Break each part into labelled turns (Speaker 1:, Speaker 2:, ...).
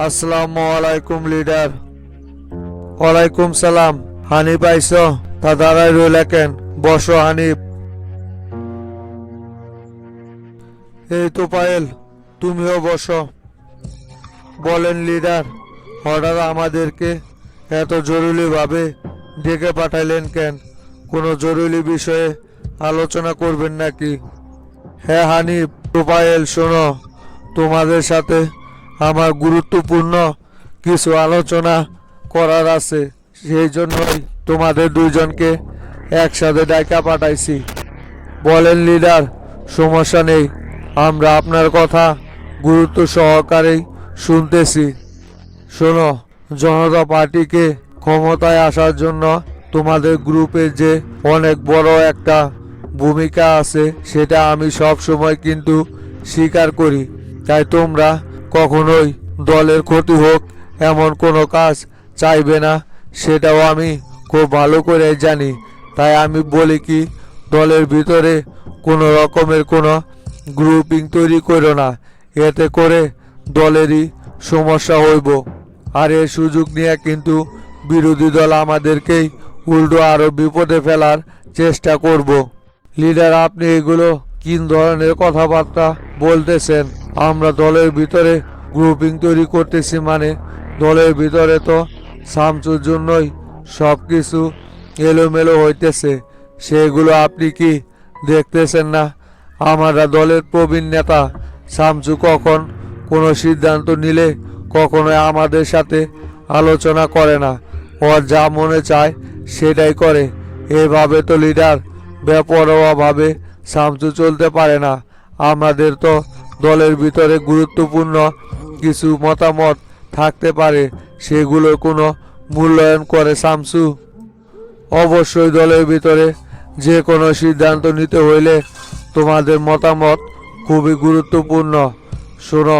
Speaker 1: আসসালামু আলাইকুম লিডার। ওয়ালাইকুম সালাম। হানিফ আইস? তা দাঁড়াই রইলা কেন? বসো হানিফ। এই তো পায়েল, তুমিও বসো। বলেন লিডার, হঠাৎ আমাদেরকে এত জরুরিভাবে ডেকে পাঠাইলেন কেন? কোনো জরুরি বিষয়ে আলোচনা করবেন নাকি? হ্যাঁ হানিফ, তো পায়েল শোনো, তোমাদের সাথে আমার গুরুত্বপূর্ণ কিছু আলোচনা করার আছে। সেই জন্যই তোমাদের দুইজনকে একসাথে ডাইকা পাঠাইছি। বলেন লিডার, সমস্যা নেই, আমরা আপনার কথা গুরুত্ব সহকারেই শুনতেছি। শোনো, জনতা পার্টিকে ক্ষমতায় আসার জন্য তোমাদের গ্রুপে যে অনেক বড় একটা ভূমিকা আছে সেটা আমি সব সময় কিন্তু স্বীকার করি। তাই তোমরা কখনোই দলের ক্ষতি হোক এমন কোনো কাজ চাইবে না, সেটাও আমি খুব ভালো করে জানি। তাই আমি বলি কি, দলের ভিতরে কোনো রকমের কোনো গ্রুপিং তৈরি করো না, এতে করে দলেরই সমস্যা হইব। আর এই সুযোগ নিয়ে কিন্তু বিরোধী দল আমাদেরকেই উল্টো আরো বিপদে ফেলার চেষ্টা করব। লিডার, আপনি এগুলো কি ধরনের কথাবার্তা বলতেছেন? আমরা দলের ভিতরে গ্রুপিং তৈরি করতেছি মানে? দলের ভিতরে তো শামসুর জন্যই সব কিছু এলোমেলো হইতেছে, সেগুলো আপনি কি দেখতেছেন না? আমরা দলের প্রবীণ নেতা শামসু কখন কোনো সিদ্ধান্ত নিলে কখনোই আমাদের সাথে আলোচনা করে না, ওর যা মনে চায় সেটাই করে। এভাবে তো লিডার বেপরোয়াভাবে শামসু চলতে পারে না। আমাদের তো দলের ভিতরে গুরুত্বপূর্ণ কিছু মতামত থাকতে পারে, সেগুলোর কোনো মূল্যায়ন করে শামসু? অবশ্যই দলের ভিতরে যে কোনো সিদ্ধান্ত নিতে হইলে তোমাদের মতামত খুবই গুরুত্বপূর্ণ। শোনো,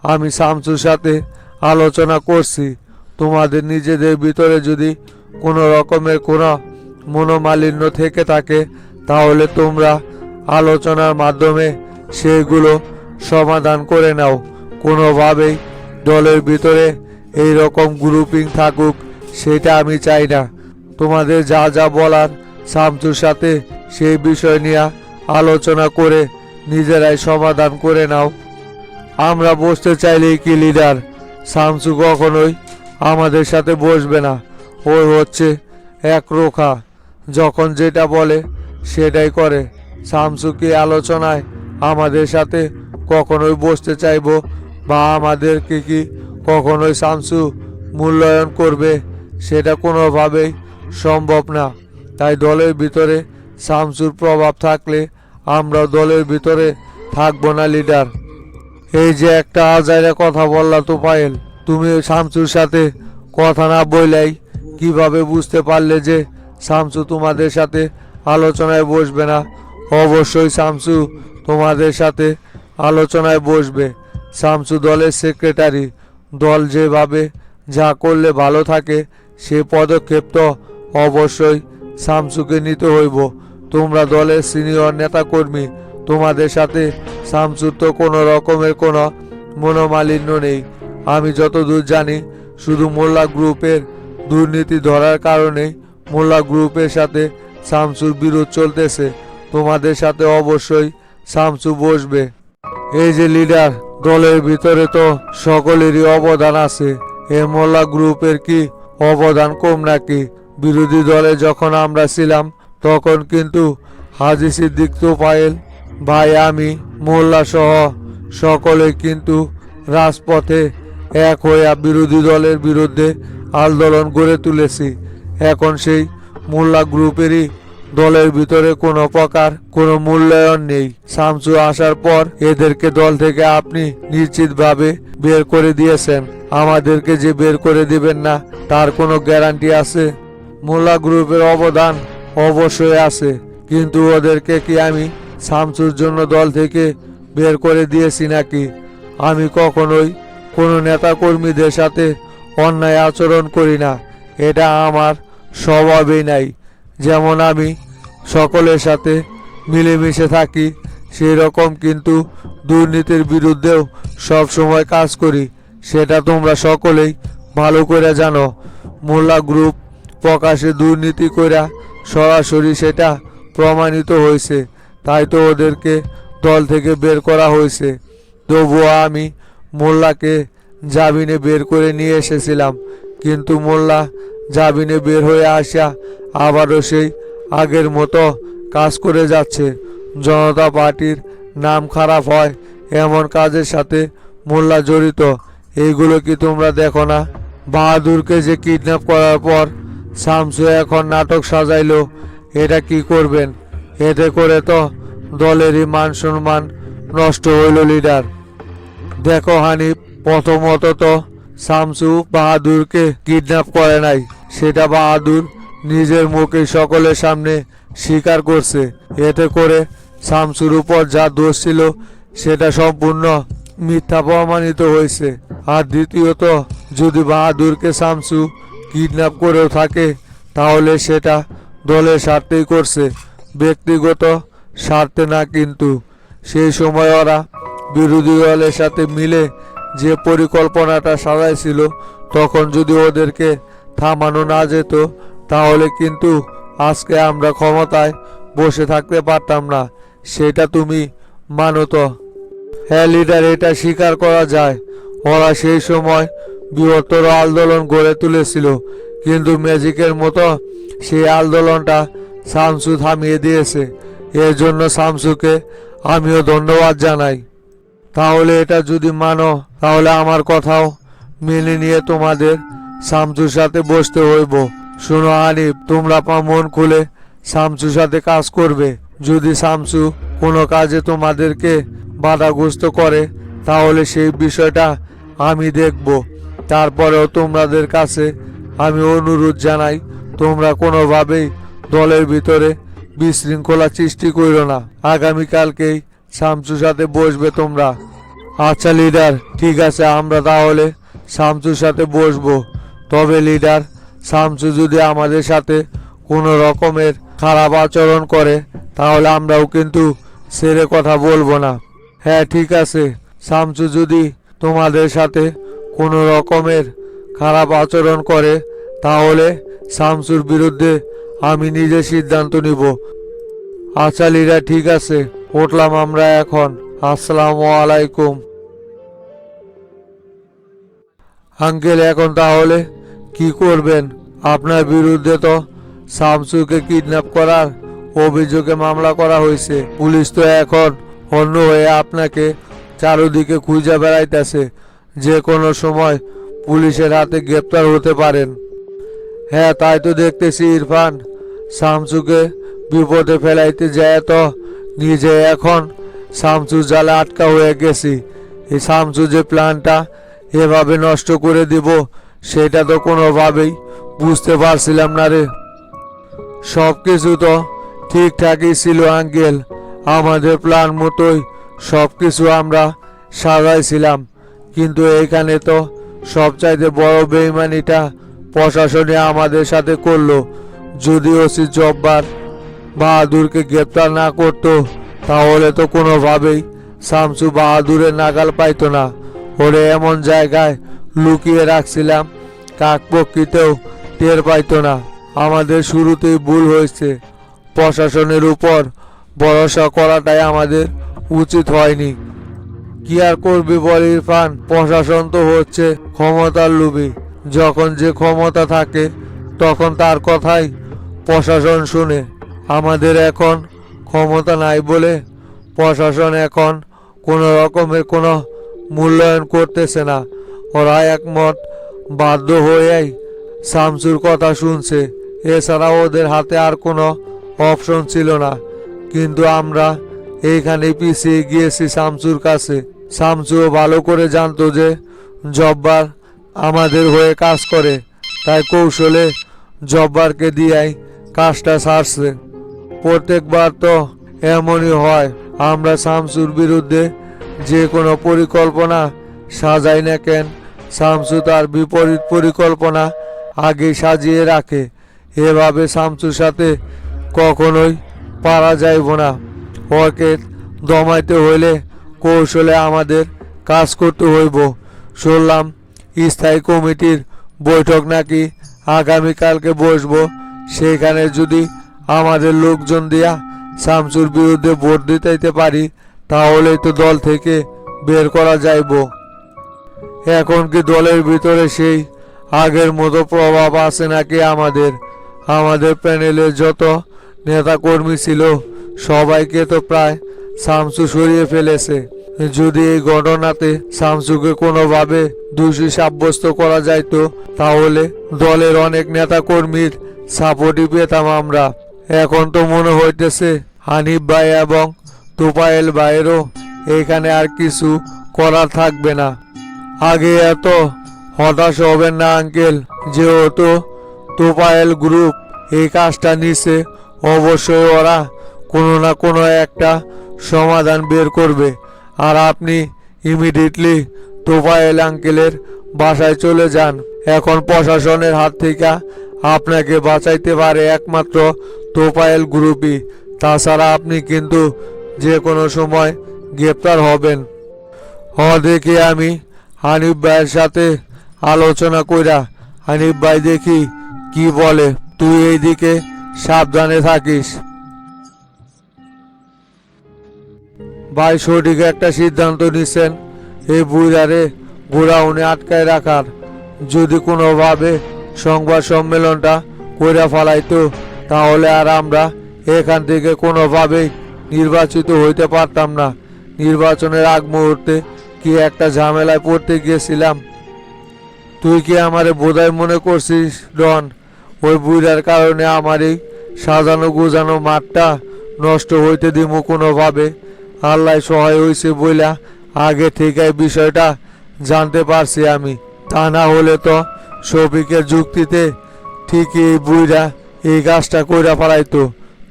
Speaker 1: আমি শামসুর সাথে আলোচনা করছি। তোমাদের নিজেদের ভিতরে যদি কোনো রকমের কোনো মনোমালিন্য থেকে থাকে তাহলে তোমরা আলোচনার মাধ্যমে সেগুলো সমাধান করে নাও। কোনোভাবেই দলের ভিতরে এই রকম গ্রুপিং থাকুক সেটা আমি চাই না। তোমাদের যা যা বলার শামসুর সাথে সেই বিষয় নিয়ে আলোচনা করে নিজেরাই সমাধান করে নাও। আমরা বসতে চাইলেই কি লিডার, শামসু কখনোই আমাদের সাথে বসবে না। ওই হচ্ছে একরোখা, যখন যেটা বলে সেটাই করে। শামসু কি আলোচনায় আমাদের সাথে কখনোই বসতে চাইবো বা আমাদেরকে কি কখনোই শামসু মূল্যায়ন করবে? সেটা কোনোভাবেই সম্ভব না। তাই দলের ভিতরে শামসুর প্রভাব থাকলে আমরা দলের ভিতরে থাকবো না লিডার। এই যে একটা আজাইরা কথা বললা তো পায়েল, তুমি শামসুর সাথে কথা না বললেই কিভাবে বুঝতে পারলে যে শামসু তোমাদের সাথে আলোচনায় বসবে না? অবশ্যই শামসু তোমাদের সাথে আলোচনায় বসবে। শামসু দলের সেক্রেটারি, দল যেভাবে যা করলে ভালো থাকে সে পদক্ষেপ তো অবশ্যই শামসুকে নিতে হইব। তোমরা দলের সিনিয়র নেতাকর্মী, তোমাদের সাথে শামসুর তো কোনো রকমের কোনো মনোমালিন্য নেই। আমি যতদূর জানি শুধু মোল্লা গ্রুপের দুর্নীতি ধরার কারণেই মোল্লা গ্রুপের সাথে শামসুর বিরোধ চলতেছে। তোমাদের সাথে অবশ্যই শামসু বসবে। এই যে লিডার, দলের ভিতরে তো সকলেরই অবদান আছে, এ মোল্লা গ্রুপের কি অবদান কম নাকি? বিরোধী দলে যখন আমরা ছিলাম তখন কিন্তু হাজী সিদ্দিক, তোফায়েল ভাই, আমি, মোল্লা সহ সকলে কিন্তু রাজপথে এক হইয়া বিরোধী দলের বিরুদ্ধে আন্দোলন গড়ে তুলেছি। এখন সেই মোল্লা গ্রুপেরই দলের ভিতরে কোনো প্রকার কোনো মূল্যায়ন নেই। শামসু আসার পর এদেরকে দল থেকে আপনি নিশ্চিতভাবে বের করে দিয়েছেন। আমাদেরকে যে বের করে দিবেন না তার কোনো গ্যারান্টি আছে? মোল্লা গ্রুপের অবদান অবশ্যই আছে, কিন্তু ওদেরকে কি আমি শামসুর জন্য দল থেকে বের করে দিয়েছি নাকি? আমি কখনোই কোনো নেতা কর্মীদের সাথে অন্যায় আচরণ করি না, এটা আমার স্বভাবেই নাই। যেমন আমি সকলের সাথে মিলেমিশে থাকি সেই রকম কিন্তু দুর্নীতির বিরুদ্ধেও সব সময় কাজ করি, সেটা তোমরা সকলেই ভালো করে জানো। মোল্লা গ্রুপ প্রকাশে দুর্নীতি কইরা সরাসরি সেটা প্রমাণিত হয়েছে, তাই তো ওদেরকে দল থেকে বের করা হয়েছে। তবুও আমি মোল্লাকে জামিনে বের করে নিয়ে এসেছিলাম, কিন্তু মোল্লা জামিনে বের হয়ে আসা আবারও সেই আগের মতো কাজ করে যাচ্ছে। জনতা পার্টির নাম খারাপ হয় এমন কাজের সাথে মোল্লা জড়িত। এইগুলো কি তোমরা দেখো না? বাহাদুরকে যে কিডন্যাপ করার পর শামসু এখন নাটক সাজাইলো, এটা কি করবেন? এতে করে তো দলেরই মান সম্মান নষ্ট হইল লিডার। দেখো হানিফ, প্রথমত তো শামসু বাহাদুরকে কিডন্যাপ করে নাই, সেটা বাহাদুর নিজের মুখে সকলের সামনে স্বীকার করছে। এতে করে শামসুর উপর যা দোষ ছিল সেটা সম্পূর্ণ মিথ্যা প্রমাণিত হয়েছে। আর দ্বিতীয়ত, যদি বাহাদুরকে শামসু কিডন্যাপ করেও থাকে তাহলে সেটা দলের স্বার্থেই করছে, ব্যক্তিগত স্বার্থে না। কিন্তু সেই সময় ওরা বিরোধী দলের সাথে মিলে যে পরিকল্পনাটা সাজাইছিল, তখন যদি ওদেরকে থামানো না যেত তাহলে কিন্তু আজকে আমরা ক্ষমতায় বসে থাকতে পারতাম না। সেটা তুমি মানো তো? হ্যাঁ লিডার, এটা স্বীকার করা যায়। ওরা সেই সময় বৃহত্তর আন্দোলন গড়ে তুলেছিল, কিন্তু ম্যাজিকের মতো সেই আন্দোলনটা শামসু থামিয়ে দিয়েছে। এর জন্য শামসুকে আমিও ধন্যবাদ জানাই। তাহলে এটা যদি মানো তাহলে আমার কথাও মেনে নিয়ে তোমাদের শামসুর সাথে বসতে হইব। শোনো হানিফ, তোমরা মন খুলে শামসুর সাথে কাজ করবে। যদি শামসু কোনো কাজে তোমাদেরকে বাধাগ্রস্ত করে তাহলে সেই বিষয়টা আমি দেখব। তারপরেও তোমাদের কাছে আমি অনুরোধ জানাই, তোমরা কোনোভাবেই দলের ভিতরে বিশৃঙ্খলা সৃষ্টি করো না। আগামীকালকেই শামসুর সাথে বসবে তোমরা। আচ্ছা লিডার, ঠিক আছে, আমরা তাহলে শামসুর সাথে বসবো। তবে লিডার, শামসু যদি আমাদের সাথে কোনো রকমের খারাপ আচরণ করে তাহলে আমরাও কিন্তু ছেড়ে কথা বলবো না। হ্যাঁ ঠিক আছে, শামসু যদি তোমাদের সাথে কোনো রকমের খারাপ আচরণ করে তাহলে শামসুর বিরুদ্ধে আমি নিজে সিদ্ধান্ত নিব। আচ্ছা লিডার, ঠিক আছে, উঠলাম আমরা এখন। আসসালামু আলাইকুম। আঙ্কেল, এখন তাহলে কি করবেন? আপনার বিরুদ্ধে তো শামসুকে কিডন্যাপ করার অভিযোগে মামলা করা হয়েছে। পুলিশ তো এখন অন্য হয়ে আপনাকে চারদিকে খুঁজে বেড়াইতেছে। যে কোনো সময় পুলিশের হাতে গ্রেপ্তার হতে পারেন। হ্যাঁ তাই তো দেখতেছি ইরফান, শামসুকে বিপদে ফেলাইতে যায় তো নিজে এখন শামসুর জালে আটকা হয়ে গেছি। এই শামসু যে প্ল্যানটা এভাবে নষ্ট করে দিব সেটা তো কোনোভাবেই বুঝতে পারছিলাম না রে। সব কিছু তো ঠিকঠাকই ছিল আঙ্কেল, আমাদের প্ল্যান মতোই সব কিছু আমরা সাজাইছিলাম। কিন্তু এইখানে তো সবচাইতে বড় বেইমানিটা প্রশাসনে আমাদের সাথে করলো। যদি ওসি জব্বার বাহাদুরকে গ্রেপ্তার না করতো তাহলে তো কোনোভাবেই শামসু বাহাদুরের নাগাল পাইতো না। ওরে এমন জায়গায় লুকিয়ে রাখছিলাম কাকপক্ষিতেও টের পাইতো না। আমাদের শুরুতেই ভুল হয়েছে। প্রশাসনের উপর ভরসা করাটাই আমাদের উচিত হয়নি। কি আর করবি বল ইরফান, প্রশাসন তো হচ্ছে ক্ষমতার লোভী। যখন যে ক্ষমতা থাকে তখন তার কথাই প্রশাসন শুনে। আমাদের এখন ক্ষমতা নাই বলে প্রশাসন এখন কোনো রকমের কোনো মূল্যায়ন করতেছে না। ওরা একমত বাধ্য হয়েই শামসুর কথা শুনছে, এছাড়া ওদের হাতে আর কোনো অপশন ছিল না। কিন্তু আমরা এইখানে পিছিয়ে গিয়েছি শামসুর কাছে। শামসুও ভালো করে জানতো যে জব্বার আমাদের হয়ে কাজ করে, তাই কৌশলে জব্বারকে দিয়েই কাজটা সারছে। প্রত্যেকবার তো এমনই হয়, আমরা শামসুর বিরুদ্ধে যে কোনো পরিকল্পনা সাজাই না কেন, শামসু তার বিপরীত পরিকল্পনা আগে সাজিয়ে রাখে। এভাবে শামসুর সাথে কখনোই পারা যাইব না। ওকে দমাইতে হইলে কৌশলে আমাদের কাজ করতে হইব। শুনলাম স্থায়ী কমিটির বৈঠক নাকি আগামীকালকে বসবো। সেখানে যদি আমাদের লোকজন দিয়া শামসুর বিরুদ্ধে ভোট দিতে পারি তাহলেই তো দল থেকে বের করা যাইব। এখন কি দলের ভিতরে সেই আগের মতো প্রভাব আছে নাকি? আমাদের প্যানেলের যত নেতাকর্মী ছিল সবাইকে তো প্রায় শামসু সরিয়ে ফেলেছে। যদি এই ঘটনাতে শামসুকে কোনোভাবে দোষী সাব্যস্ত করা যাইতো তাহলে দলের অনেক নেতাকর্মীর সাপোর্টই পেতাম আমরা। এখন তো মনে হইতেছে হানিফ ভাই এবং তোফায়েল ভাইয়েরও এখানে আর কিছু করার থাকবে না। আগে এত হতাশ হবেন না আঙ্কেল, যেহেতু তোফায়েল গ্রুপ এই কাজটা নিছে অবশ্যই ওরা কোনো না কোনো একটা সমাধান বের করবে। আর আপনি ইমিডিয়েটলি তোফায়েল আঙ্কেলের বাসায় চলে যান। এখন প্রশাসনের হাত থেকে আপনাকে বাঁচাইতে পারে একমাত্র তোফায়েল গ্রুপই। তাছাড়া আপনি কিন্তু যে কোনো সময় গ্রেপ্তার হবেন। দেখি আমি হানিফ ভাইয়ের সাথে আলোচনা কইরা হানিফ ভাই দেখি কি বলে। তুই এইদিকে সাবধানে থাকিস। ভাই সঠিক একটা সিদ্ধান্ত নিচ্ছেন এই বুড়ারে গোডাউনে আটকায় রাখার। যদি কোনোভাবে সংবাদ সম্মেলনটা কইরা ফেলাইতো তাহলে আর আমরা এখান থেকে কোনোভাবেই নির্বাচিত হইতে পারতাম না। নির্বাচনের আগ মুহূর্তে কি একটা ঝামেলায় পড়তে গিয়েছিলাম। তুই কি আমারে বোধাই মনে করছিস ডন? ওই বুড়ার কারণে আমার এই সাজানো গোজানো মাঠটা নষ্ট হইতে দিমু কোনোভাবে? আল্লাহ সহায় হইছে বইলা আগে থেকে বিষয়টা জানতে পারছি আমি। তা না হলে তো শফিকের যুক্তিতে ঠিকই এই বুড়া এই কাজটা কইরা ফেলাইতো।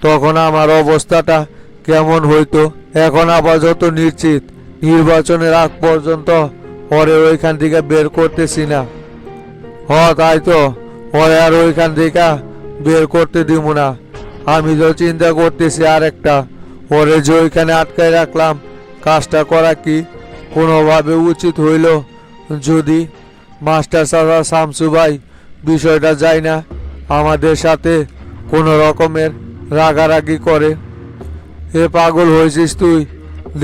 Speaker 1: তখন আমার অবস্থাটা কেমন হইতো? এখন আপাতত নিশ্চিত নির্বাচনের আগ পর্যন্ত ওরে ওইখান থেকে বের করতেছি না। তাই তো, ওরে আর ওইখান থেকে বের করতে দিব না। আমি তো চিন্তা করতেছি আরেকটা, ওরে যে ওইখানে আটকায় রাখলাম কাজটা করা কি কোনোভাবে উচিত হইল? যদি মাস্টার সাদা শামসু ভাই বিষয়টা যায় না আমাদের সাথে কোনো রকমের রাগারাগি করে। পাগল হয়েছিস তুই?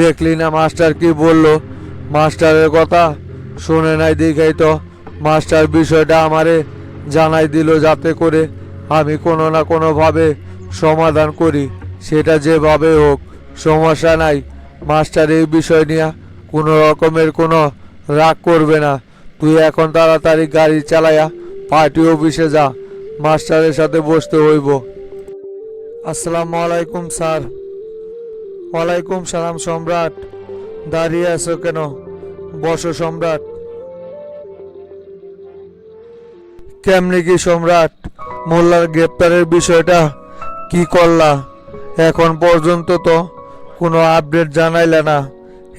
Speaker 1: দেখলি না মাস্টার কি বলল? মাস্টারের কথা শুনে নাই দেখাই তো মাস্টার বিষয়টা আমারে জানাই দিল যাতে করে আমি কোনো না কোনোভাবে সমাধান করি। সেটা যেভাবে হোক সমস্যা নাই। মাস্টার এই বিষয় নিয়ে কোনো রকমের কোনো রাগ করবে না। তুই এখন তাড়াতাড়ি গাড়ি চালাইয়া পার্টি অফিসে যা, মাস্টারের সাথে বসতে হইব। আসসালামু আলাইকুম স্যার। ওয়ালাইকুম সালাম সম্রাট। দাঁড়িয়ে আছো কেন? বসো সম্রাট। কেমনে কি সম্রাট, মোল্লার গ্রেপ্তারের বিষয়টা কি করলা? এখন পর্যন্ত তো কোনো আপডেট জানাইলে না।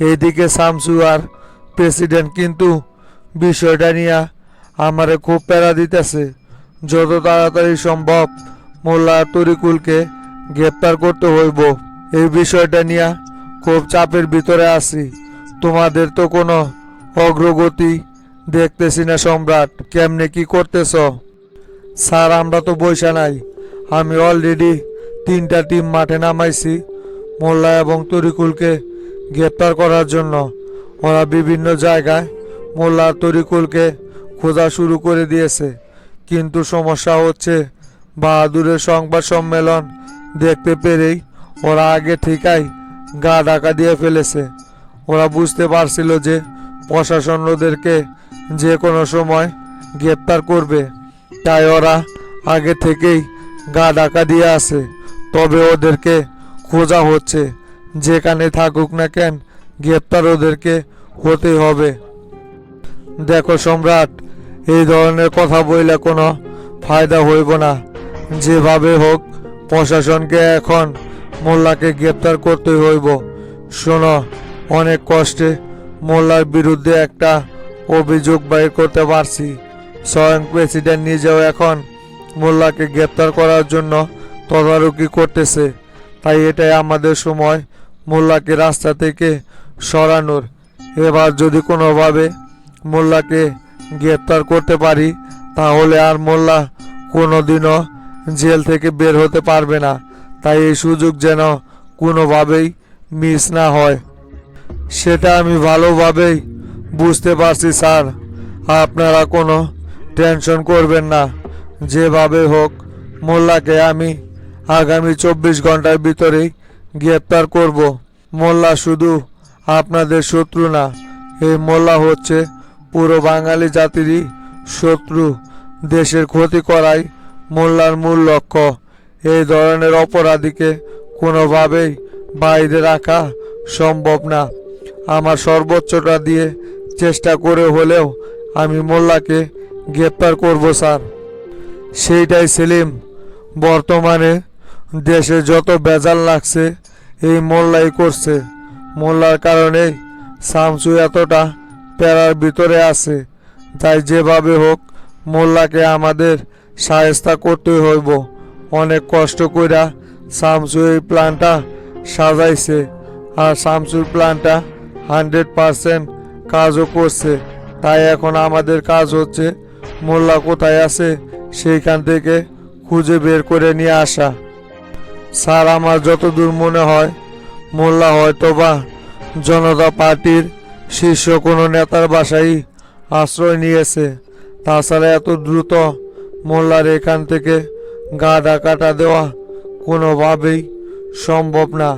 Speaker 1: এইদিকে শামসু আর প্রেসিডেন্ট কিন্তু বিষয়টা নিয়ে আমারে খুব প্যারা দিতেছে। যত তাড়াতাড়ি সম্ভব মোল্লা তরিকুলকে গ্রেপ্তার করতে হইব। এই বিষয়টা নিয়ে খুব চাপের ভিতরে আছি। তোমাদের তো কোনো অগ্রগতি দেখতেছি না সম্রাট। কেমনে কি করতেছ? স্যার আমরা তো বইসা নাই। আমি অলরেডি 3টা টিম মাঠে নামাইছি মোল্লা এবং তরিকুলকে গ্রেপ্তার করার জন্য। ওরা বিভিন্ন জায়গায় মোল্লা তরিকুলকে খোঁজা শুরু করে দিয়েছে। কিন্তু সমস্যা হচ্ছে বাহাদুরের সংবাদ সম্মেলন দেখতে পেরেই ওরা আগে থেকেই গা ঢাকা দিয়ে ফেলেছে। ওরা বুঝতে পারছিল যে প্রশাসন ওদেরকে যে কোনো সময় গ্রেপ্তার করবে, তাই ওরা আগে থেকেই গা ঢাকা দিয়ে আছে। তবে ওদেরকে খোঁজা হচ্ছে। যেখানে থাকুক না কেন গ্রেপ্তার ওদেরকে হতেই হবে। দেখো সম্রাট, এই ধরনের কথা বললে কোনো ফায়দা হইব না। যেভাবে হোক প্রশাসনকে এখন মোল্লাকে গ্রেপ্তার করতে হইব। শোনো, অনেক কষ্টে মোল্লার বিরুদ্ধে একটা অভিযোগ বাইর করতে পারছি। স্বয়ং প্রেসিডেন্ট নিজেও এখন মোল্লাকে গ্রেপ্তার করার জন্য তদারকি করতেছে। তাই এটাই আমাদের সময় মোল্লাকে রাস্তা থেকে সরানোর। এবার যদি কোনোভাবে মোল্লাকে গ্রেপ্তার করতে পারি তাহলে আর মোল্লা কোনোদিনও জেল থেকে বের হতে পারবে না। তাই এই সুযোগ যেন কোনোভাবেই মিস না হয়। সেটা আমি ভালোভাবেই বুঝতে পারছি স্যার, আপনারা কোনো টেনশন করবেন না। যেভাবে হোক মোল্লাকে আমি আগামী 24 ঘন্টার ভিতরেই গ্রেপ্তার করব। মোল্লা শুধু আপনাদের শত্রু না, এই মোল্লা হচ্ছে পুরো বাঙালি জাতিরই শত্রু। দেশের ক্ষতি করাই মোল্লার মূল লক্ষ্য। এই ধরনের অপরাধীকে কোনোভাবেই বাইরে রাখা সম্ভব না। আমার সর্বোচ্চটা দিয়ে চেষ্টা করে হলেও আমি মোল্লাকে গ্রেপ্তার করব স্যার। সেইটাই সেলিম, বর্তমানে দেশে যত বেজাল লাগছে এই মোল্লাই করছে। মোল্লার কারণেই শামসু এতটা প্যারার ভিতরে আছে। তাই যেভাবে হোক মোল্লাকে আমাদের শায়েস্তা করতে হইব। অনেক কষ্ট কইরা শামসু এই প্ল্যানটা সাজাইছে, আর শামসুর প্ল্যানটা 100% কাজও করছে। তাই এখন আমাদের কাজ হচ্ছে মোল্লা কোথায় আছে সেইখান থেকে খুঁজে বের করে নিয়ে আসা। স্যার, আমার যতদূর মনে হয় মোল্লা হয়তোবা জনতা পার্টির শীর্ষ কোনো নেতার বাসায় আশ্রয় নিয়েছে। তাছাড়া এত দ্রুত মোল্লার এখান থেকে গাদা কাটা দেওয়া কোনোভাবেই সম্ভব না।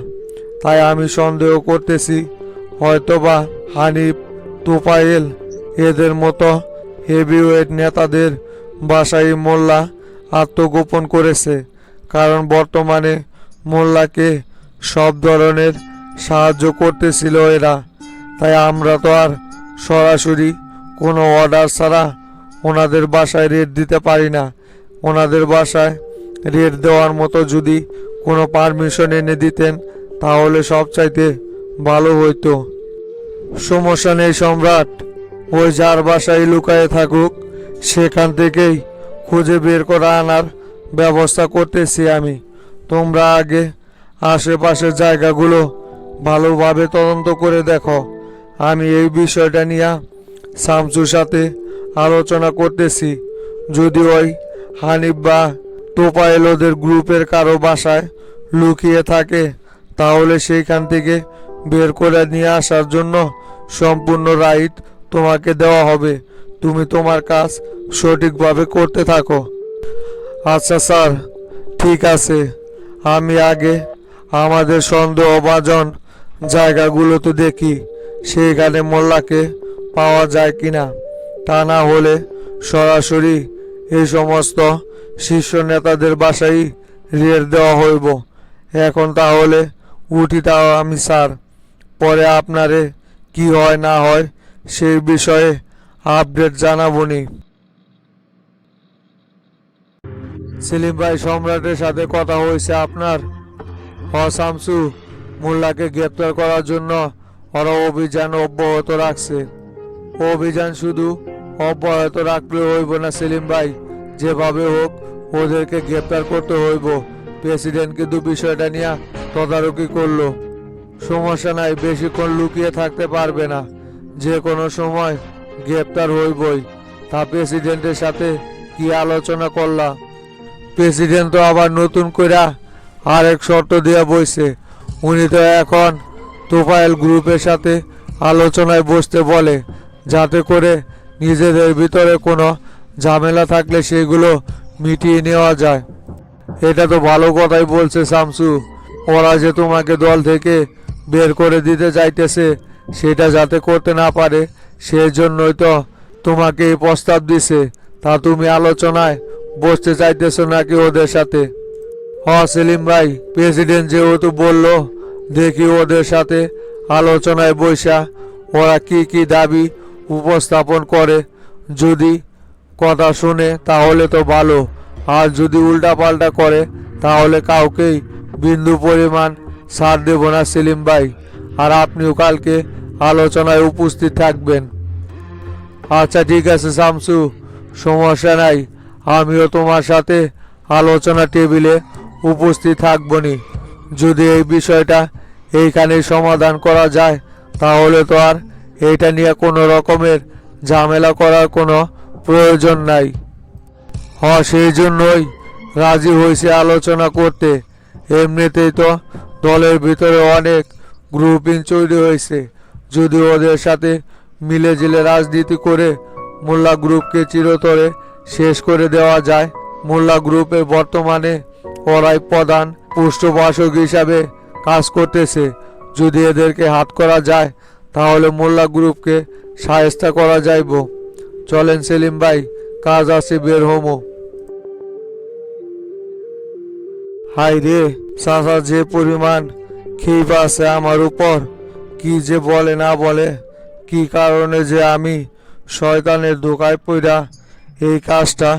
Speaker 1: তাই আমি সন্দেহ করতেছি হয়তোবা হানিফ, তোফায়েল এদের মতো হেভিওয়েট নেতাদের বাসায় মোল্লা আত্মগোপন করেছে। কারণ বর্তমানে মোল্লাকে সব ধরনের সাহায্য করতেছিল এরা। তাই আমরা তো আর সরাসরি কোনো অর্ডার ছাড়া ওনাদের বাসায় রেড দিতে পারি না। ওনাদের বাসায় রেড দেওয়ার মতো যদি কোনো পারমিশন এনে দিতেন তাহলে সবচাইতে ভালো হইতো। সমস্যা নেই সম্রাট, ওই যার বাসায় লুকায়ে থাকুক সেখান থেকেই খুঁজে বের করে আনার ব্যবস্থা করতেছি আমি। তোমরা আগে আশেপাশের জায়গাগুলো ভালোভাবে তদন্ত করে দেখো। আমি এই বিষয়টা নিয়ে শামসুর সাথে আলোচনা করতেছি। যদি ওই হানিফ বা তোফায়েল ওদের গ্রুপের কারো বাসায় লুকিয়ে থাকে তাহলে সেইখান থেকে বের করে নিয়ে আসার জন্য সম্পূর্ণ রাইট তোমাকে দেওয়া হবে। তুমি তোমার কাজ সঠিকভাবে করতে থাকো। আচ্ছা স্যার, ঠিক আছে। আমি আগে আমাদের সন্দেহভাজন জায়গাগুলোতে দেখি সেইখানে মোল্লাকে পাওয়া যায় কিনা। তা না হলে সরাসরি এই সমস্ত শীর্ষ নেতাদের বাসায় রেড দেওয়া হইব। এখন তাহলে উঠি তাও আমি স্যার। পরে আপনারে কি হয় না হয় সেই বিষয়ে আপডেট জানাবনি। সেলিম ভাই, সম্রাটের সাথে কথা হয়েছে আপনার? শামসু, মোল্লাকে গ্রেপ্তার করার জন্য ওরা অভিযান অব্যাহত রাখছে। অভিযান শুধু অব্যাহত রাখলে হইব না সেলিম ভাই, যেভাবে হোক ওদেরকে গ্রেপ্তার করতে হইব। প্রেসিডেন্ট কিন্তু বিষয়টা নিয়ে তদারকি করলো। সমস্যা নাই, বেশিক্ষণ লুকিয়ে থাকতে পারবে না, যে কোনো সময় গ্রেপ্তার হইবই। তা প্রেসিডেন্টের সাথে কি আলোচনা করলা? প্রেসিডেন্ট তো আবার নতুন কইরা আরেক শর্ত দেয়া বইছে। উনি তো এখন তোফায়েল গ্রুপের সাথে আলোচনায় বসতে বলে, যাতে করে নিজেদের ভিতরে কোনো ঝামেলা থাকলে সেগুলো মিটিয়ে নেওয়া যায়। এটা তো ভালো কথাই বলছে শামসু। ওরা যে তোমাকে দল থেকে বের করে দিতে চাইতেছে সেটা যাতে করতে না পারে সেই জন্যই তো তোমাকে এই প্রস্তাব দিছে। তা তুমি আলোচনায় বসতে চাইতেছো নাকি ওদের সাথে? সেলিম ভাই, প্রেসিডেন্ট যেহেতু বলল, দেখি ওদের সাথে আলোচনায় বসা ওরা কি কি দাবি উপস্থাপন করে। যদি কথা শুনে তাহলে তো ভালো, আর যদি উল্টাপাল্টা করে তাহলে কাউকেই বিন্দু পরিমাণ ছাড় দেব না সেলিম ভাই। আর আপনিও কালকে আলোচনায় উপস্থিত থাকবেন। আচ্ছা ঠিক আছে শামসু, সমস্যা নাই। আমিও তোমার সাথে আলোচনা টেবিলে উপস্থিত থাকবনি। যদি এই বিষয়টা এইখানেই সমাধান করা যায় তাহলে তো আর এইটা নিয়ে কোনো রকমের ঝামেলা করার কোনো প্রয়োজন নাই। সেই জন্যই রাজি হয়েছে আলোচনা করতে। এমনিতেই তো দলের ভিতরে অনেক গ্রুপিং তৈরি হয়েছে। যদি ওদের সাথে মিলেঝিলে রাজনীতি করে মোল্লা গ্রুপকে চিরতরে শেষ করে দেওয়া যায়। মোল্লা গ্রুপের বর্তমানে ওরাই প্রধান পৃষ্ঠপোষক হিসাবে কাজ করতেছে। যদি এদেরকে হাত করা যায় তাহলে মোল্লা গ্রুপকে শায়েস্তা করা যাইব। চলেন সেলিম ভাই, কাজ আছে, বের হমো। হাই রে চাচা, যে পরিমাণ ক্ষেপ আছে আমার উপর, কি যে বলে না বলে। কি কারণে যে আমি শয়তানের ধোকায় পইরা এই কাজটা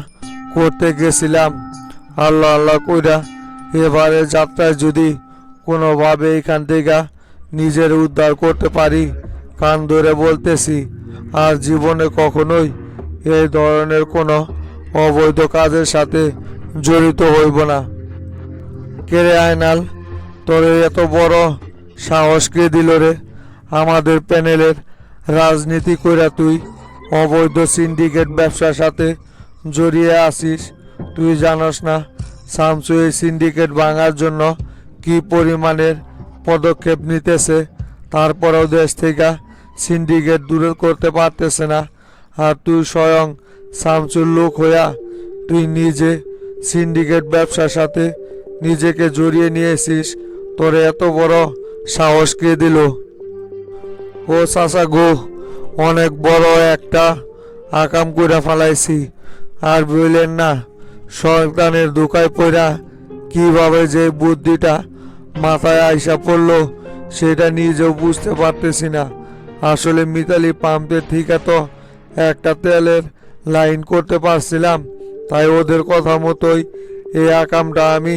Speaker 1: করতে গেছিলাম। আল্লাহ আল্লাহ কইরা এবারে যাত্রায় যদি কোনোভাবে এখান থেকে নিজের উদ্ধার করতে পারি, কান ধরে বলতেছি আর জীবনে কখনোই এই ধরনের কোনো অবৈধ কাজের সাথে জড়িত হইব না। কেরে আয়নাল, তোর এত বড় সাহস কে দিল রে? আমাদের প্যানেলের রাজনীতি কইরা তুই অবৈধ সিন্ডিকেট ব্যবসার সাথে জড়িয়ে আছিস। তুই জানোস না শামসু এই সিন্ডিকেট ভাঙার জন্য কি পরিমাণের পদক্ষেপ নিতেছে? তারপরেও দেশ থেকে সিন্ডিকেট দূর করতে পারতেছে না। আর তুই স্বয়ং শামসুর লোক হইয়া তুই নিজে সিন্ডিকেট ব্যবসার সাথে নিজেকে জড়িয়ে নিয়েছিস। তোরে এত বড় সাহস কে দিল? ও চাচা গো, অনেক বড় একটা আকাম কইরা ফেলাইছি। আর বললেন না, শয়তানের ধোকায় পড়া কিভাবে যে বুদ্ধিটা মাথায় আইসা পড়লো সেটা নিজেও বুঝতে পারতেছি না। আসলে মিতালি পাম্পের থেকে তো একটা তেলের লাইন করতে পারছিলাম, তাই ওদের কথা মতোই এই আকামটা আমি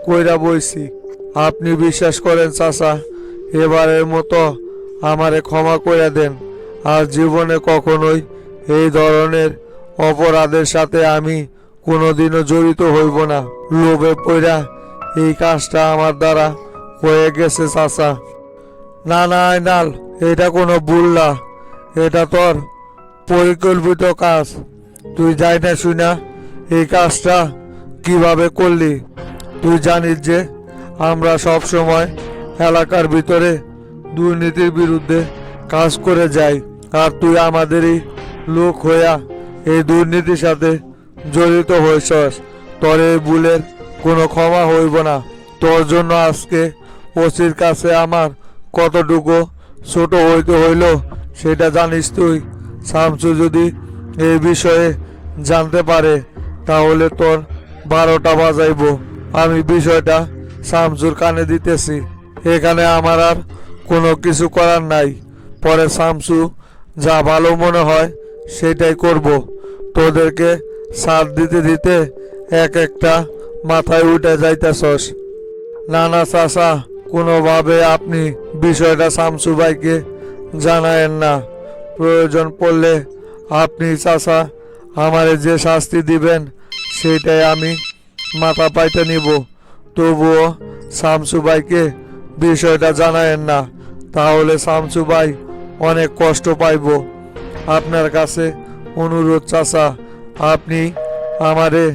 Speaker 1: কইরা বইছি। আপনি বিশ্বাস করেন চাচা, এবারের মতো আমারে ক্ষমা করে দেন। আর জীবনে কখনোই এই ধরনের অপরাধের সাথে আমি কোনোদিনও জড়িত হইব না। লোভে পড়া এই কাজটা আমার দ্বারা হয়ে গেছে চাচা। না না আইনাল, এটা কোনো ভুল না, এটা তোর পরিকল্পিত কাজ। তুই যাই না শুনা এই কাজটা কিভাবে করলি? তুই জানিস যে আমরা সব সময় এলাকার ভিতরে দুর্নীতির বিরুদ্ধে কাজ করে যাই। আর তুই আমাদেরই লোক হইয়া এই দুর্নীতির সাথে জড়িত হয়েছস। তোর এই ভুলের কোনো ক্ষমা হইব না। তোর জন্য আজকে ওসির কাছে আমার কতটুকু ছোট হইতে হইল সেটা জানিস তুই। শামসু যদি এই বিষয়ে জানতে পারে তাহলে তোর 12টা বাজাইব। আমি বিষয়টা শামসুর কানে দিতেছি। এখানে আমার আর কোনো কিছু করার নাই। পরে শামসু যা ভালো মনে হয় সেটাই করব। তোদেরকে সাথ দিতে দিতে এক একটা মাথায় উঠে যাইতেছস। না না চাচা, কোনোভাবে আপনি বিষয়টা শামসু ভাইকে জানায়েন না। প্রয়োজন পড়লে আপনি চাচা আমারে যে শাস্তি দিবেন সেটাই আমি মাথা পাইতে নিব। তবুও শামসু ভাইকে বিষয়টা জানায়েন না, তাহলে শামসু ভাই অনেক কষ্ট পাইব। আপনার কাছে অনুরোধ চাচা, আপনি আমারে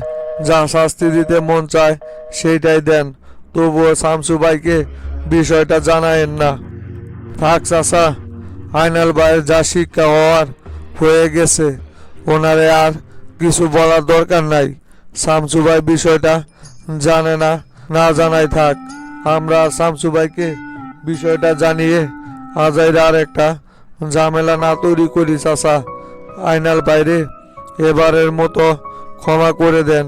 Speaker 1: যা শাস্তি দিতে মন চায় সেইটাই দেন। তবুও শামসু ভাইকে বিষয়টা জানায়েন না। থাক চাচা, আইনাল ভাইয়ের যা শিক্ষা হওয়ার হয়ে গেছে, ওনারে আর কিছু বলার দরকার নাই। শামসু ভাই বিষয়টা জানে না, না জানাই থাক। আমরা শামসু ভাইকে বিষয়টা জানিয়ে আজাইরা আর একটা ঝামেলা না তৈরি করি চাচা। আইনাল বাইরে এবারের মতো ক্ষমা করে দেন।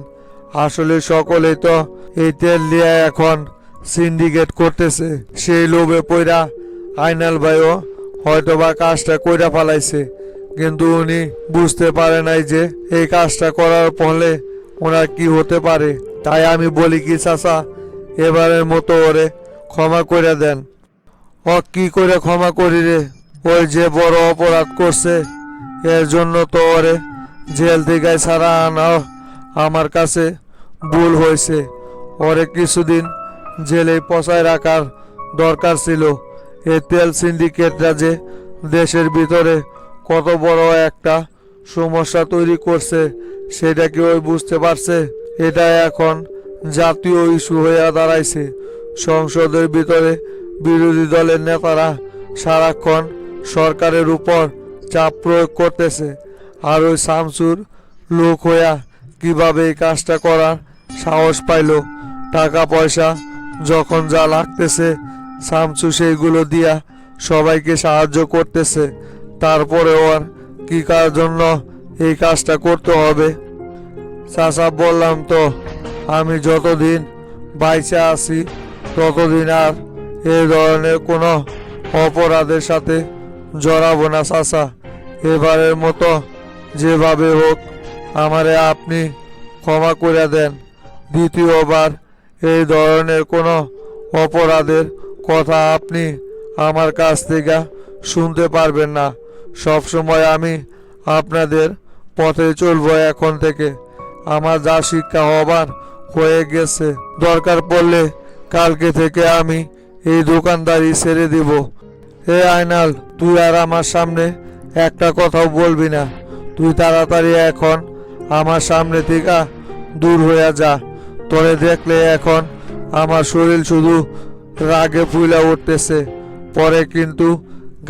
Speaker 1: আসলে সকলেই তো এই তেল লিয়া এখন সিন্ডিকেট করতেছে। সেই লোভে পইরা আইনাল ভাইও হয়তোবা কাজটা কইরা ফেলাইছে, কিন্তু উনি বুঝতে পারে নাই যে এই কাজটা করার ফলে ওনার কি হতে পারে। তাই আমি বলি কি চাচা, এবারের মতো ওরে ক্ষমা করে দেন। ও কি করে ক্ষমা করি রে? ওই যে বড় অপরাধ করছে, এর জন্য তো ওরে জেল থেকে ছাড়া আনা আমার কাছে ভুল হয়েছে। ওরে কিছুদিন জেলে পচায় রাখার দরকার ছিল। এই তেল সিন্ডিকেটরা যে দেশের ভিতরে কত বড় একটা সমস্যা তৈরি করছে সেটা কি ওই বুঝতে পারছে? এটা এখন জাতীয় ইস্যু হয়ে দাঁড়াইছে। সংসদের ভিতরে বিরোধী দলের নেতারা সারাক্ষণ সরকারের উপর চাপ প্রয়োগ করতেছে। আর ওই শামসুর লোক হইয়া কিভাবে এই কাজটা করার সাহস পাইল? টাকা পয়সা যখন যা লাগতেছে শামসু সেইগুলো দিয়া সবাইকে সাহায্য করতেছে। তারপরে ওর কি কার জন্য এই কাজটা করতে হবে? চাচা, বললাম তো আমি যতদিন বাইচে আছি ততদিন আর এই ধরনের কোনো অপরাধের সাথে জড়াবো না চাচা। এবারের মতো যেভাবে হোক আমারে আপনি ক্ষমা করে দেন। দ্বিতীয়বার এই ধরনের কোনো অপরাধের কথা আপনি আমার কাছ থেকে শুনতে পারবেন না। সবসময় আমি আপনাদের পথে চলবো। এখন থেকে আমার যা শিক্ষা হবার হয়ে গেছে। দরকার পড়লে কালকে থেকে আমি এই দোকানদারি ছেড়ে দিব। হে আয়নাল, তুই আর আমার সামনে একটা কথাও বলবি না। তুই তাড়াতাড়ি এখন আমার সামনে থেকে দূর হয়ে যা। তোরে দেখলে এখন আমার শরীর শুধু রাগে ফুইলা উঠতেছে। পরে কিন্তু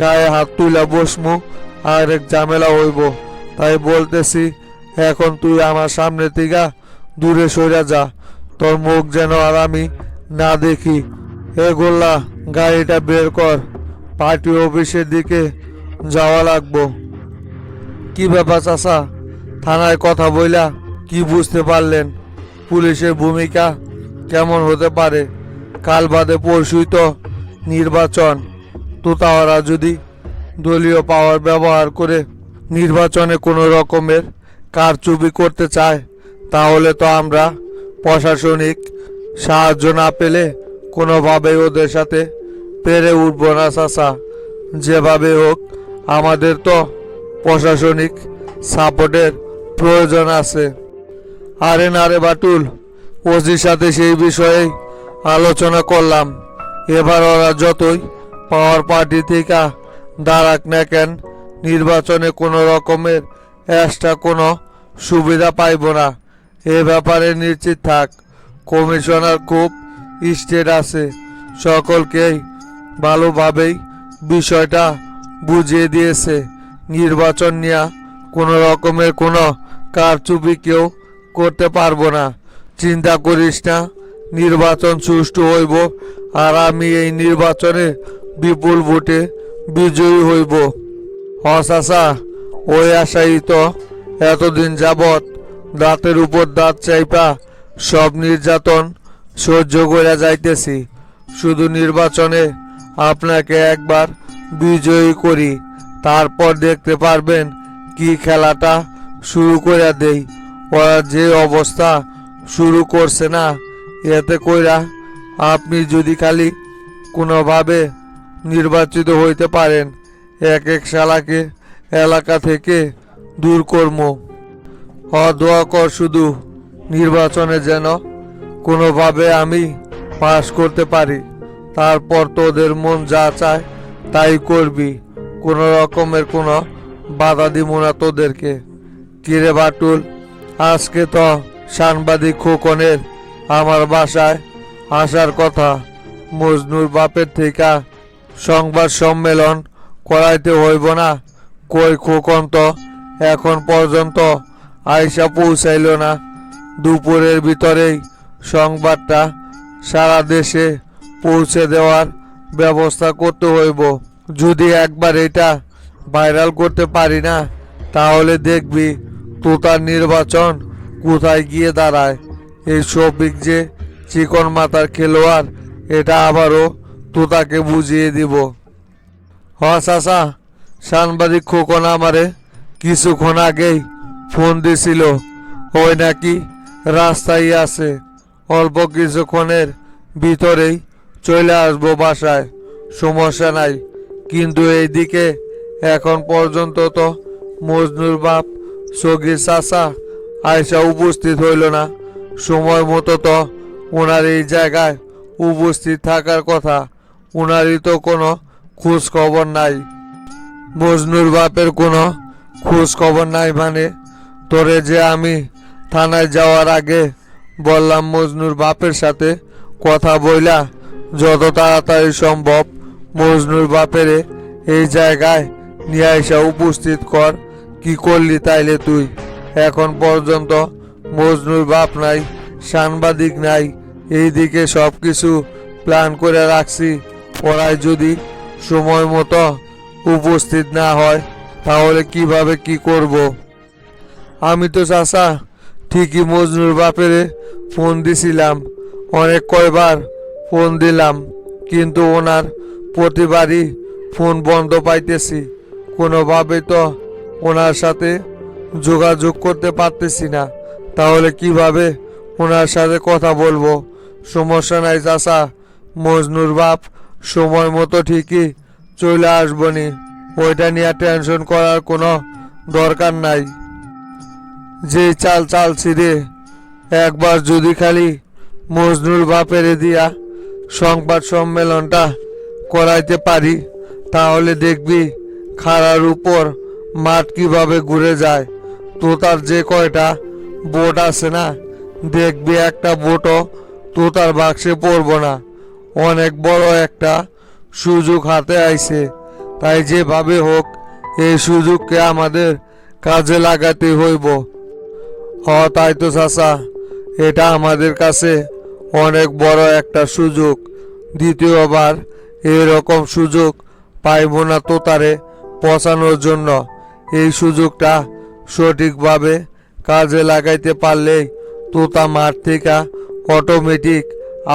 Speaker 1: গায়ে হাত তুইলা বসমু আর এক ঝামেলা হইব। তাই বলতেছি এখন তুই আমার সামনে থেকে দূরে সরে যা। তোর মুখ যেন আর আমি না দেখি। এ গোল্লা, গাড়িটা বের কর, পার্টি অফিসের দিকে যাওয়া লাগবো। কি ব্যাপার চাচা, থানায় কথা বইলা কি বুঝতে পারলেন? পুলিশের ভূমিকা কেমন হতে পারে? কাল বাদে পরশুই তো নির্বাচন। তোতাওয়ারা যদি দলীয় পাওয়ার ব্যবহার করে নির্বাচনে কোনো রকমের কারচুপি করতে চায় তাহলে তো আমরা প্রশাসনিক সাহায্য না পেলে কোনোভাবেই ওদের সাথে পেরে উঠবো না চাচা। যেভাবে হোক আমাদের তো প্রশাসনিক সাপোর্টের প্রয়োজন আছে। আরে না রে বাটুল, ওজির সাথে সেই বিষয়েই আলোচনা করলাম। এবার ওরা যতই পাওয়ার পার্টি থেকে দাঁড়াক না কেন, নির্বাচনে কোনো রকমের এক্সট্রা কোনো সুবিধা পাইব না। এ ব্যাপারে নিশ্চিত থাক। কমিশনার খুব স্টেট আছে, সকলকেই ভালোভাবেই বিষয়টা বুঝিয়ে দিয়েছে। নির্বাচন নিয়ে কোনো রকমের কোনো কারচুপি কেউ করতে পারবো না। চিন্তা করিস না, নির্বাচন সুষ্ঠু হইব আর আমি এই নির্বাচনে বিপুল ভোটে বিজয়ী হইব। চাচা, ওই আশাই তো এতদিন যাবৎ দাঁতের উপর দাঁত চাইপা সব নির্যাতন সহ্য করে যাইতেছি। শুধু নির্বাচনে আপনাকে একবার বিজয়ী করি, তারপর দেখতে পারবেন কি খেলাটা শুরু করে দেই। ওরা যে অবস্থা শুরু করছে না, এতে কইরা আপনি যদি খালি কোনোভাবে নির্বাচিত হইতে পারেন, এক এক শালাকে এলাকা থেকে দূর করব। দোয়া কর শুধু নির্বাচনে যেন কোনোভাবে আমি পাশ করতে পারি। তারপর তোদের মন যা চায় তাই করবি। কোনো রকমের কোনো বাধা দিব না তোদেরকে। কিরে বাটুল, আজকে তো সাংবাদিক খোকনের আমার বাসায় আসার কথা। মজনুর বাপের থেকে সংবাদ সম্মেলন করাইতে হইব না? কই খোকন তো এখন পর্যন্ত আইসা পৌঁছাইল না। দুপুরের ভিতরেই সংবাদটা সারা দেশে পৌঁছে দেওয়ার ব্যবস্থা করতে হইব। যদি একবার এটা ভাইরাল করতে পারি না, তাহলে দেখবি তোতার নির্বাচন কোথায় গিয়ে দাঁড়ায়। এই শফিক যে চিকন মাথার খেলোয়াড়, এটা আবারও তোতাকে বুঝিয়ে দিব। চাচা, সাংবাদিক খোকন আমারে কিছুক্ষণ আগেই ফোন দিছিল। ওই নাকি রাস্তায় আছে, অল্প কিছুক্ষণের ভিতরেই চলে আসবো বাসায়। সমস্যা নাই, কিন্তু এইদিকে এখন পর্যন্ত তো মজনুর বাপ সগির চাচা আয়সা উপস্থিত হইল না। সময় মতো তো ওনার এই জায়গায় উপস্থিত থাকার কথা, ওনারই তো কোনো খোঁজ খবর নাই। মজনুর বাপের কোনো খোঁজ খবর নাই মানে? তোরে যে আমি থানায় যাওয়ার আগে বললাম মজনুর বাপের সাথে কথা বইলা যত তাড়াতাড়ি সম্ভব মজনুর বাপেরে এই জায়গায় নিয়ে এসে উপস্থিত কর। কি করলি তাইলে তুই? এখন পর্যন্ত মজনুর বাপ নাই, সাংবাদিক নাই, এইদিকে সব কিছু প্ল্যান করে রাখছি। ওরাই যদি সময় মতো উপস্থিত না হয় তাহলে কিভাবে কি করব? আমি তো চাচা ঠিকই মজনুর বাপেরে ফোন দিছিলাম, অনেক কয়বার ফোন দিলাম, কিন্তু ওনার প্রতিবারই ফোন বন্ধ পাইতেছি। কোনোভাবে তো ওনার সাথে যোগাযোগ করতে পারতেছি না। তাহলে কিভাবে ওনার সাথে কথা বলবো? সমস্যা নাই চাচা, মজনুর বাপ সময় মতো ঠিকই চলে আসবনি, ওইটা নিয়ে টেনশন করার কোনো দরকার নাই। যে চাল চালছি রে, একবার যদি খালি মজনুর বাপের দিয়া সংবাদ সম্মেলনটা করাইতে পারি তাহলে দেখবি খাড়ার উপর মাঠ কিভাবে ঘুরে যায়। তোতার যে কয়টা বোট আছে না, দেখবি একটা বোটও তোতার বাক্সে পড়ব না। অনেক বড় একটা সুযোগ হাতে আইছে, তাই যেভাবে হোক এই সুযোগকে আমাদের কাজে লাগাতে হইব। তাই তো চাচা, এটা আমাদের কাছে অনেক বড় একটা সুযোগ। দ্বিতীয়বার এরকম সুযোগ পাইব না তোতারে পচানোর জন্য। এই সুযোগটা সঠিকভাবে কাজে লাগাইতে পারলেই তোতা মাঠ থেকে অটোমেটিক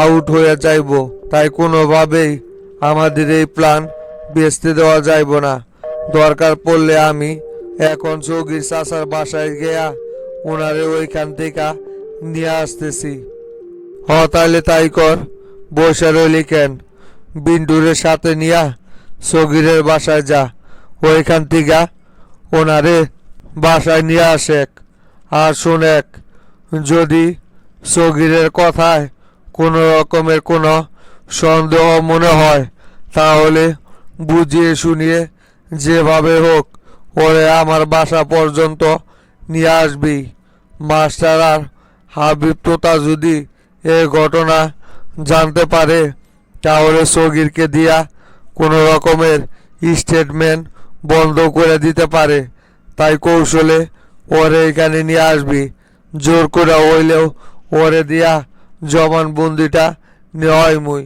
Speaker 1: আউট হয়ে যাইব। তাই কোনোভাবেই আমাদের এই প্ল্যান বেচতে দেওয়া যাইব না। দরকার পড়লে আমি এখন চৌকির চাচার বাসায় গিয়া ওনারে ওইখান থেকে নিয়ে আসতেছি। তাইলে তাই কর, বসে রইলি কেন? বিন্টুরের সাথে নিয়া সগিরের বাসায় যা, ওইখান থেকে ওনারে বাসায় নিয়ে আসেক। আর শোনেক, যদি সগিরের কথায় কোনো রকমের কোনো সন্দেহ মনে হয় তাহলে বুঝিয়ে শুনিয়ে যেভাবে হোক ওরে আমার বাসা পর্যন্ত নিয়ে আসবি। মাস্টার আর হাবিব তোতা যদি এই ঘটনা জানতে পারে তাহলে সগিরকে দিয়া কোনো রকমের স্টেটমেন্ট বন্ধ করে দিতে পারে। তাই কৌশলে ওরে এখানে নিয়ে আসবি। জোর করে হইলেও ওরে দিয়া জবানবন্দিটা নেওয়াই মুই।